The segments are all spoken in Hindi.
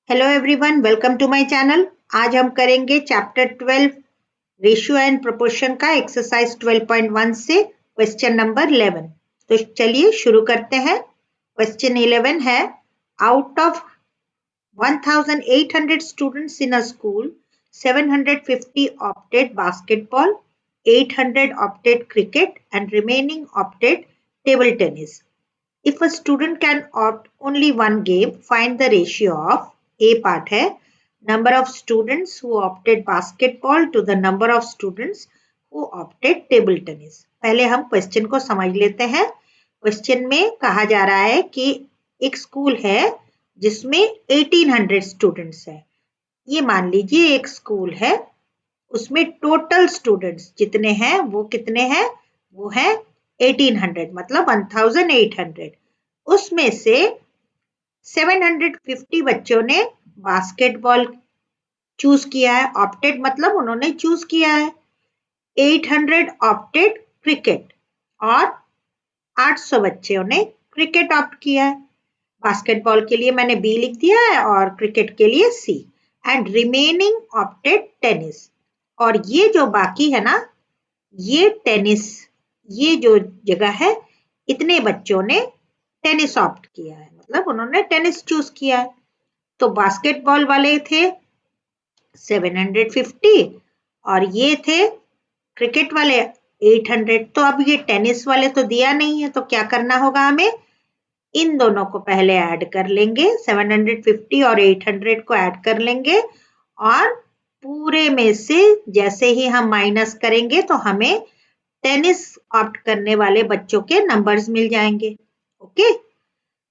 Hello everyone, welcome to my channel. आज हम करेंगे चैप्टर 12 रेशियो एंड प्रोपोर्शन का एक्सरसाइज 12.1 से क्वेश्चन नंबर 11। तो चलिए शुरू करते हैं। क्वेश्चन 11 है, out of 1800 students in a school, 750 opted basketball, 800 opted cricket and remaining opted table tennis. If a student can opt only one game, find the ratio of A part है number of students who opted basketball to the number of students who opted table tennis. पहले हम क्वेश्चन को समझ लेते हैं। क्वेश्चन में कहा जा रहा है कि एक स्कूल है जिसमें 1800 स्टूडेंट्स है। ये मान लीजिए एक स्कूल है, उसमें टोटल स्टूडेंट्स जितने हैं वो कितने हैं, वो है 1800 मतलब 1800। उसमें से 750 बच्चों ने बास्केटबॉल चूज किया है। ऑप्टेड मतलब उन्होंने चूज किया है। 800 ऑप्टेड क्रिकेट और 800 बच्चों ने क्रिकेट ऑप्ट किया है। बास्केटबॉल के लिए मैंने बी लिख दिया है और क्रिकेट के लिए सी। एंड रिमेनिंग ऑप्टेड टेनिस, और ये जो बाकी है ना, ये टेनिस, ये जो जगह है, इतने बच्चों ने टेनिस ऑप्ट किया है, मतलब उन्होंने टेनिस चूज किया है। तो बास्केटबॉल वाले थे 750 और ये थे क्रिकेट वाले 800। तो अब ये टेनिस वाले तो दिया नहीं है, तो क्या करना होगा हमें, इन दोनों को पहले ऐड कर लेंगे। 750 और 800 को ऐड कर लेंगे और पूरे में से जैसे ही हम माइनस करेंगे तो हमें टेनिस ऑप्ट करने वाले बच्चों के नंबर्स मिल जाएंगे। ओके,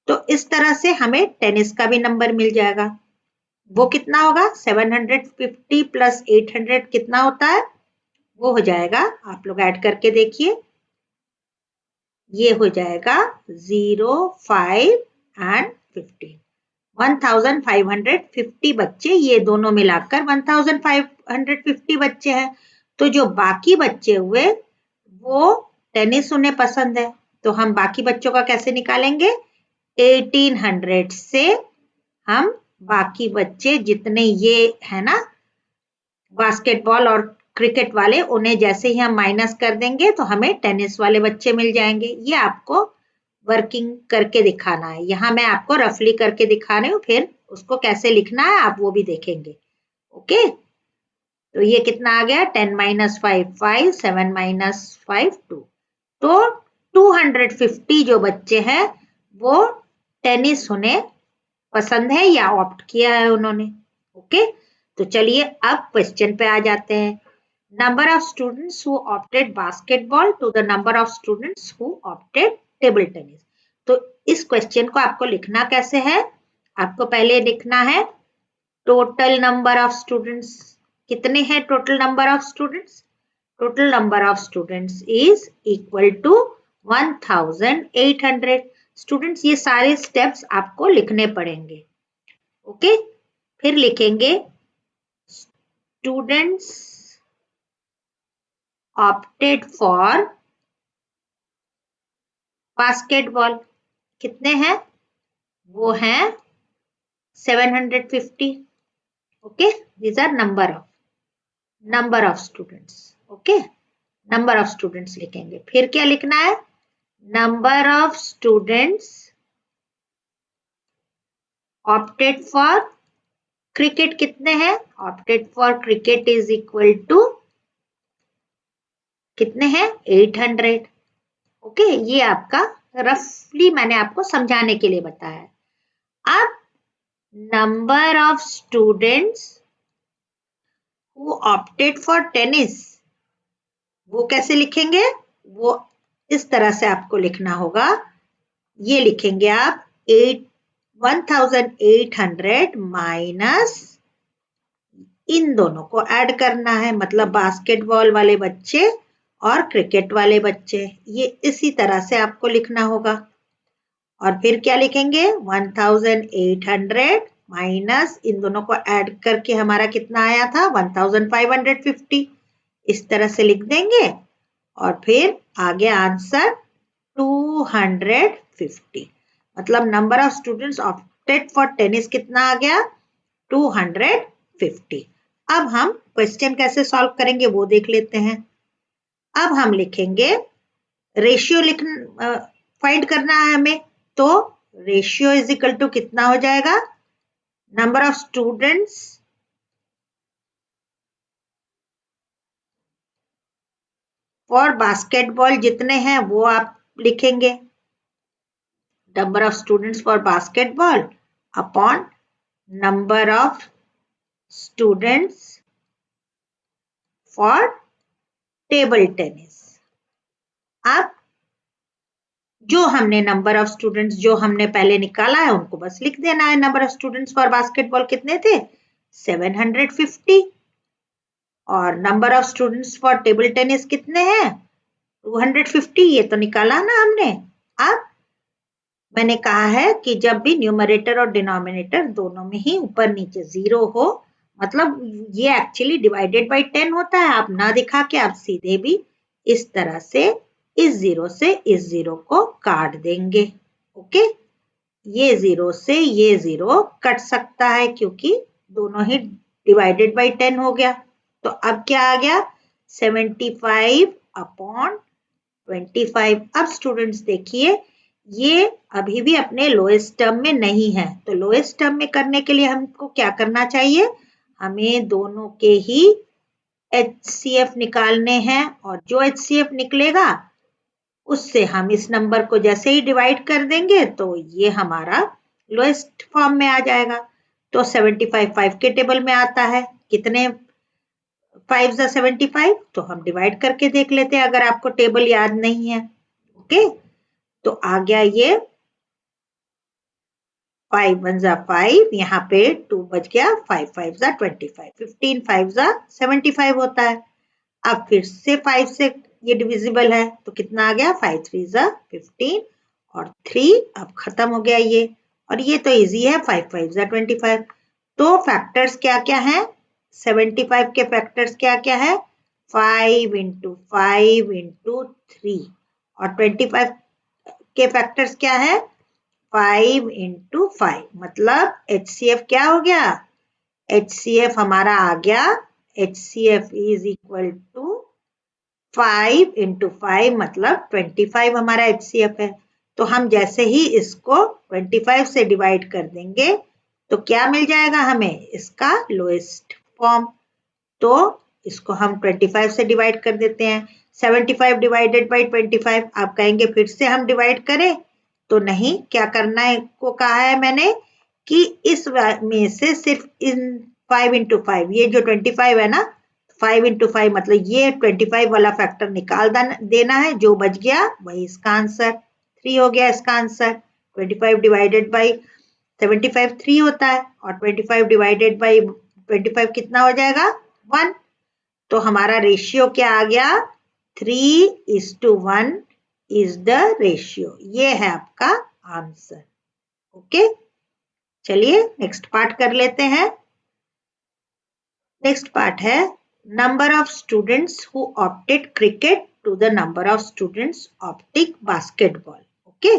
तो इस तरह से हमें टेनिस का भी नंबर मिल जाएगा। वो कितना होगा, 750 प्लस 800 कितना होता है, वो हो जाएगा, आप लोग ऐड करके देखिए, ये हो जाएगा 0, 5 एंड 15। 1550 बच्चे, ये दोनों मिलाकर 1550 बच्चे हैं। तो जो बाकी बच्चे हुए वो टेनिस उन्हें पसंद है, तो हम बाकी बच्चों का कैसे निकालेंगे, 1800 से हम बाकी बच्चे जितने ये है ना बास्केटबॉल और क्रिकेट वाले, उन्हें जैसे ही हम माइनस कर देंगे तो हमें टेनिस वाले बच्चे मिल जाएंगे। ये आपको वर्किंग करके दिखाना है। यहाँ मैं आपको रफली करके दिखा रही हूँ, फिर उसको कैसे लिखना है आप वो भी देखेंगे। ओके, तो ये कितना आ गया, 10 - 5 5, 7 - 5 2। तो 250 जो बच्चे हैं वो टेनिस उन्हें पसंद है या ऑप्ट किया है उन्होंने। ओके, तो चलिए अब क्वेश्चन पे आ जाते हैं। Number of students who opted basketball to the number of students who opted table tennis. तो इस क्वेश्चन को आपको लिखना कैसे है, आपको पहले लिखना है टोटल नंबर ऑफ स्टूडेंट्स। कितने हैं total number of students, total number of students is equal to 1800 students. ये सारे स्टेप्स आपको लिखने पड़ेंगे। ओके, फिर लिखेंगे स्टूडेंट्स ऑप्टेड फॉर बास्केटबॉल, कितने हैं, वो हैं 750। Okay, these are number of students. Okay, number of students लिखेंगे। फिर क्या लिखना है, number of students opted for cricket, कितने हैं, opted for cricket is equal to कितने हैं, 800। ओके, ये आपका रफली मैंने आपको समझाने के लिए बताया। अब number of students who opted for tennis, वो कैसे लिखेंगे, वो इस तरह से आपको लिखना होगा। ये लिखेंगे आप 1800 माइनस इन दोनों को ऐड करना है, मतलब बास्केटबॉल वाले बच्चे और क्रिकेट वाले बच्चे, ये इसी तरह से आपको लिखना होगा। और फिर क्या लिखेंगे, 1800 माइनस इन दोनों को ऐड करके हमारा कितना आया था, 1550। इस तरह से लिख देंगे और फिर आगे आंसर 250, मतलब number of students opted for tennis कितना आ गया, 250। अब हम क्वेश्चन कैसे सॉल्व करेंगे वो देख लेते हैं। अब हम लिखेंगे रेशियो फाइंड करना है हमें, तो रेशियो इज इक्वल टू कितना हो जाएगा, number of students for basketball जितने हैं वो आप लिखेंगे, number of students for basketball upon number of students for table tennis. अब जो हमने नंबर ऑफ स्टूडेंट्स जो हमने पहले निकाला है उनको बस लिख देना है। Number of students for basketball कितने थे, 750, और number of students for table tennis कितने हैं, 250। ये तो निकाला ना हमने। अब मैंने कहा है कि जब भी न्यूमरेटर और डिनोमिनेटर दोनों में ही ऊपर नीचे 0 हो, मतलब ये एक्चुअली डिवाइडेड बाय 10 होता है, आप ना दिखा के आप सीधे भी इस तरह से इस 0 से इस 0 को काट देंगे। ओके, ये 0 से ये 0 कट सकता है क्योंकि दोनों ही डिवाइडेड बाय 10 हो गया। तो अब क्या आ गया, 75 अपॉन 25। अब स्टूडेंट्स देखिए ये अभी भी अपने लोएस्ट टर्म में नहीं है, तो लोएस्ट टर्म में करने के लिए हमको क्या करना चाहिए, हमें दोनों के ही HCF निकालने हैं, और जो HCF निकलेगा उससे हम इस नंबर को जैसे ही डिवाइड कर देंगे तो ये हमारा लोएस्ट फॉर्म में आ जाएगा। तो 75 5 के टेबल में आता है, कितने 5 जा 75, तो हम डिवाइड करके देख लेते हैं अगर आपको टेबल याद नहीं है। ओके, तो आ गया ये 5 1 जा 5, यहाँ पे 2 बच गया, 5 5 जा 25, 15 5 जा 75 होता है। अब फिर से 5 से ये डिविजिबल है तो कितना आ गया, 5 3 जा 15 और 3 अब खत्म हो गया ये, और ये तो इजी है, 5 5 जा 25। तो फैक्टर्स क्या क्या है, 75 के फैक्टर्स क्या क्या है, 5 इंटू 5 इंटू 3, और 25 के फैक्टर्स क्या है, 5 इंटू 5, मतलब HCF क्या हो गया, HCF हमारा आ गया, HCF is equal to 5 into 5 मतलब 25 हमारा HCF है। तो हम जैसे ही इसको 25 से डिवाइड कर देंगे तो क्या मिल जाएगा हमें, इसका लोएस्ट फॉर्म। तो इसको हम 25 से डिवाइड कर देते हैं, 75 डिवाइडेड बाई 25। आप कहेंगे फिर से हम डिवाइड करें, तो नहीं, क्या करना है को कहा है मैंने कि इस में से सिर्फ इन 5 इंटू 5, ये जो 25 है ना, 5 इंटू 5 मतलब ये 25 वाला फैक्टर निकाल देना है, जो बच गया वही इसका आंसर, 3 हो गया इसका आंसर। 25 डिवाइडेड बाई 75 3 होता है, और 25 डिवाइडेड बाई 25 कितना हो जाएगा, 1। तो हमारा रेशियो क्या आ गया, 3:1 इज द रेशियो। ये है आपका आंसर। ओके, चलिए नेक्स्ट पार्ट कर लेते हैं। नेक्स्ट पार्ट है number of students who opted cricket to the number of students opting basketball. Okay,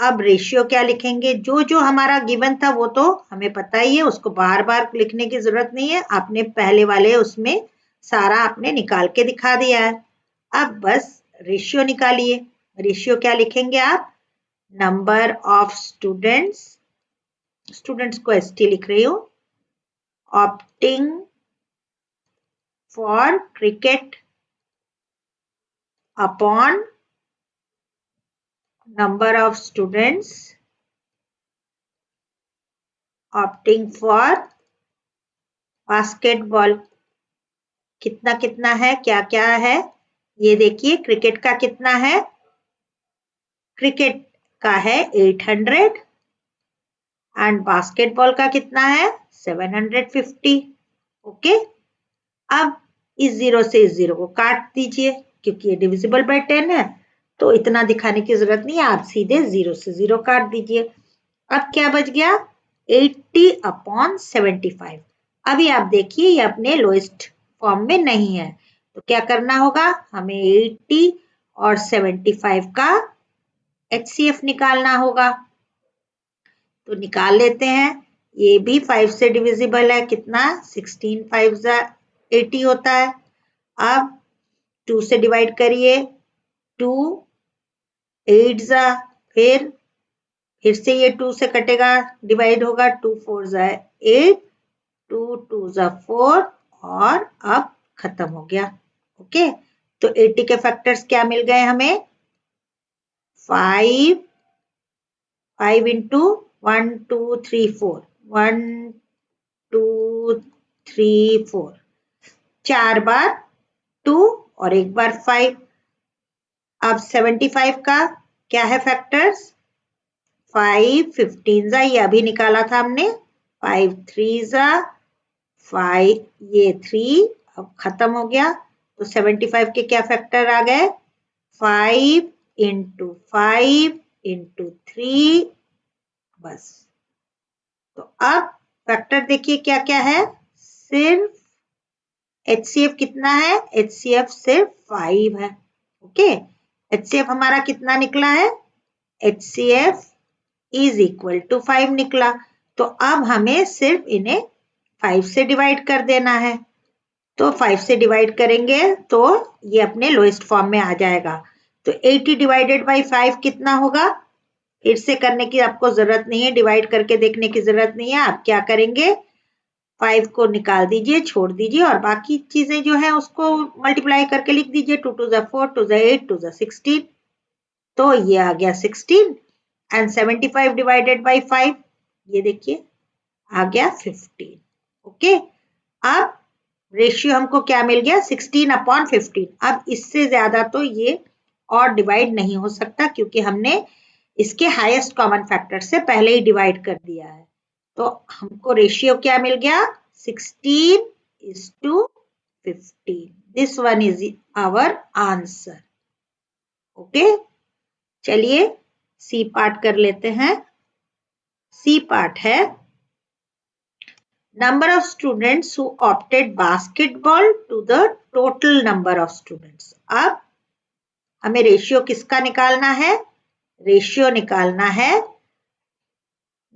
अब रेशियो क्या लिखेंगे, जो जो हमारा गिवन था वो तो हमें पता ही है, उसको बार बार लिखने की जरूरत नहीं है, आपने पहले वाले उसमें सारा आपने निकाल के दिखा दिया है। अब बस रेशियो निकालिए। रेशियो क्या लिखेंगे आप, नंबर ऑफ स्टूडेंट्स, स्टूडेंट्स को ST लिख रही हूँ, opting for cricket upon number of students opting for basketball. कितना कितना है, क्या क्या है, ये देखिए क्रिकेट का कितना है, क्रिकेट का है 800 एंड बास्केटबॉल का कितना है 750। ओके, अब इस 0 से इस 0 को काट दीजिए क्योंकि ये डिविजिबल बाय 10 है, तो इतना दिखाने की जरूरत नहीं है, आप सीधे 0 से 0 काट दीजिए। अब क्या बच गया, 80 अपॉन 75। अभी आप देखिए ये अपने लोएस्ट फॉर्म में नहीं है, तो क्या करना होगा, हमें 80 और 75 का HCF निकालना होगा। तो निकाल लेते हैं, ये भी 5 से डिविजिबल है, कितना 16 5 जा 80 होता है। अब 2 से डिवाइड करिए, 2 8 जा, फिर से ये 2 से कटेगा, डिवाइड होगा, 2 4 जा 8, 2 2 जा 4 और अब खत्म हो गया। ओके, तो 80 के फैक्टर्स क्या मिल गए हमें? 5 इंटू 1 2 3 4, 1 2 3 4, 4 बार 2 और एक बार 5। अब 75 का क्या है फैक्टर्स? 5 15 जा, ये अभी निकाला था हमने, 5 3 जा 5, ये 3 अब खत्म हो गया। तो 75 के क्या फैक्टर आ गए? 5 इंटू 5 इंटू 3, बस। तो अब फैक्टर देखिए क्या क्या है, सिर्फ HCF कितना है? HCF सिर्फ 5 है। ओके, HCF हमारा कितना निकला है? HCF इज इक्वल टू 5 निकला। तो अब हमें सिर्फ इन्हें 5 से डिवाइड कर देना है। तो 5 से डिवाइड करेंगे तो ये अपने लोएस्ट फॉर्म में आ जाएगा। तो 80 डिवाइडेड बाई 5 कितना होगा? फिर से करने की आपको जरूरत नहीं है, डिवाइड करके देखने की जरूरत नहीं है। आप क्या करेंगे, 5 को निकाल दीजिए, छोड़ दीजिए और बाकी चीजें जो है उसको मल्टीप्लाई करके लिख दीजिए। 2 2 जा 4, 2 जा 8, 2 जा 16, तो ये आ गया 16 एंड 75 डिवाइडेड बाई 5, ये देखिए आ गया 15। ओके, अब रेशियो हमको क्या मिल गया? 16/15। अब इससे ज्यादा तो ये और डिवाइड नहीं हो सकता क्योंकि हमने इसके हाईएस्ट कॉमन फैक्टर से पहले ही डिवाइड कर दिया है। तो हमको रेशियो क्या मिल गया? 16:15। This one is our answer. Okay, चलिए सी पार्ट कर लेते हैं। सी पार्ट है number of students who opted basketball to the total number of students। अब हमें रेशियो किसका निकालना है? रेशियो निकालना है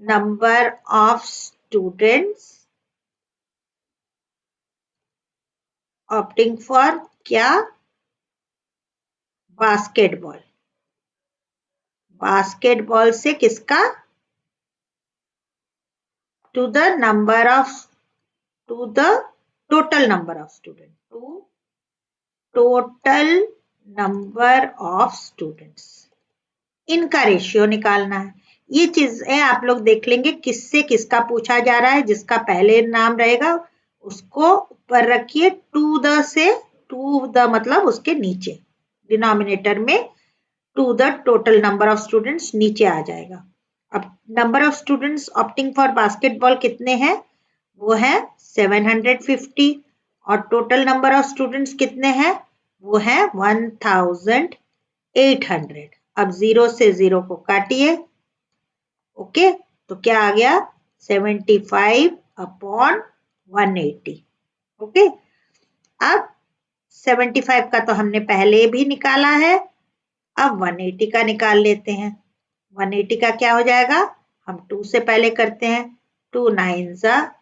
number of students opting for क्या? बास्केटबॉल। बास्केटबॉल से किसका? To the number of, to the total number of student, to total number of students, इनका रेशियो निकालना है। ये चीजें आप लोग देख लेंगे किससे किसका पूछा जा रहा है। जिसका पहले नाम रहेगा उसको ऊपर रखिए, टू द से, टू द मतलब उसके नीचे, डिनोमिनेटर में to the total number of students नीचे आ जाएगा। अब number of students opting for basketball कितने हैं? वो है 750 और टोटल नंबर ऑफ स्टूडेंट्स कितने हैं? वो है 1800। अब 0 से 0 को काटिए। ओके, तो क्या आ गया? 75/180। ओके, अब 75 का तो हमने पहले भी निकाला है, अब 180 का निकाल लेते हैं। 180 का क्या हो जाएगा? हम 2 से पहले करते हैं, 2 9 जा,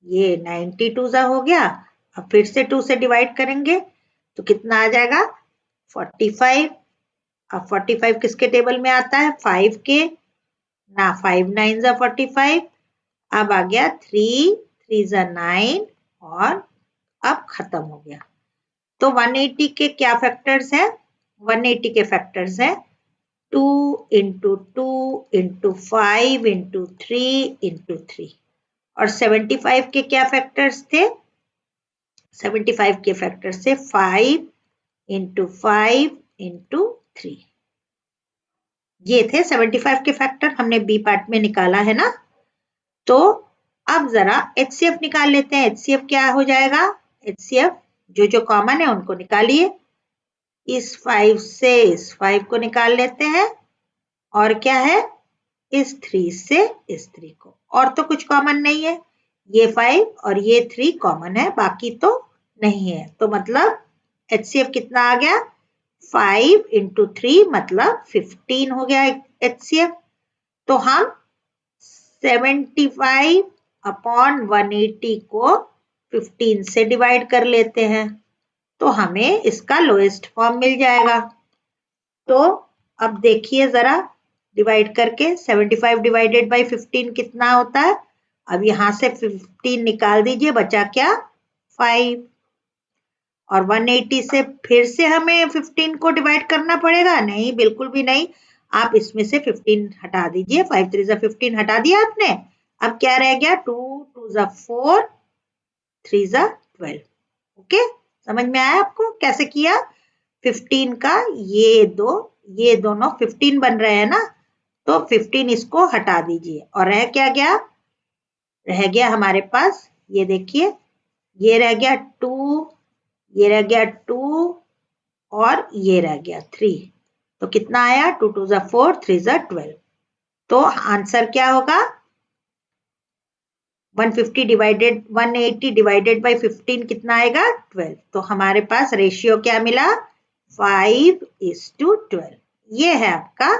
ये 92 जा हो गया। अब फिर से 2 से डिवाइड करेंगे तो कितना आ जाएगा? 45। अब 45 किसके टेबल में आता है? 5 के ना, 5 9 जा 45। अब आ गया 3 3 जा 9 और अब खत्म हो गया। तो 180 के क्या फैक्टर्स हैं? 180 के फैक्टर्स हैं 2 इंटू 2 इंटू 5 इंटू 3 इंटू 3। और 75 के क्या फैक्टर्स थे? 75 के फैक्टर्स थे 5 इंटू 5 इंटू 3। ये थे 75 के फैक्टर, हमने बी पार्ट में निकाला है ना। तो अब जरा HCF निकाल लेते हैं। HCF क्या हो जाएगा? HCF जो कॉमन है उनको निकालिए। इस 5 से इस 5 को निकाल लेते हैं और क्या है? इस 3 से इस 3 को, और तो कुछ कॉमन नहीं है। ये 5 और ये 3 कॉमन है, बाकी तो नहीं है। तो मतलब HCF कितना आ गया? 5 इंटू 3 मतलब 15 हो गया HCF। तो हम 75 अपॉन 180 को 15 से डिवाइड कर लेते हैं तो हमें इसका लोएस्ट फॉर्म मिल जाएगा। तो अब देखिए जरा डिवाइड करके 75 डिवाइडेड बाय 15 कितना होता है। अब यहां से 15 निकाल दीजिए, बचा क्या 5। और 180 से फिर से हमें 15 को डिवाइड करना पड़ेगा? नहीं, बिल्कुल भी नहीं। आप इसमें से 15 हटा दीजिए, 5 3 जा 15 हटा दिया आपने। अब क्या रह गया 2 2 जा 4 3 जा 12। ओके, समझ में आया आपको कैसे किया? 15 का ये दोनों 15 बन रहे हैं ना, तो 15 इसको हटा दीजिए और रह क्या गया? रह गया हमारे पास, ये देखिए, ये रह गया 2, ये रह गया 2 और ये रह गया 3। तो कितना आया? 2 2 जा 4 3 जा 12। तो आंसर क्या होगा? 180 डिवाइडेड बाय 15 कितना आएगा? 12। तो हमारे पास रेशियो क्या मिला? 5:12। ये है आपका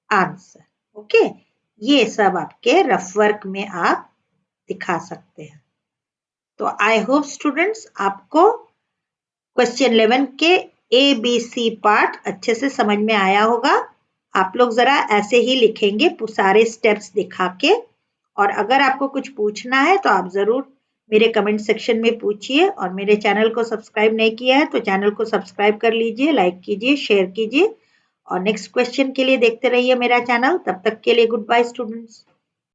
आंसर। ओके, ये सब आपके रफ वर्क में आप दिखा सकते हैं। तो आई होप स्टूडेंट्स आपको क्वेश्चन 11 के ABC पार्ट अच्छे से समझ में आया होगा। आप लोग जरा ऐसे ही लिखेंगे सारे स्टेप्स दिखा के, और अगर आपको कुछ पूछना है तो आप जरूर मेरे कमेंट सेक्शन में पूछिए। और मेरे चैनल को सब्सक्राइब नहीं किया है तो चैनल को सब्सक्राइब कर लीजिए, लाइक कीजिए, शेयर कीजिए और नेक्स्ट क्वेश्चन के लिए देखते रहिए मेरा चैनल। तब तक के लिए गुड बाय स्टूडेंट्स।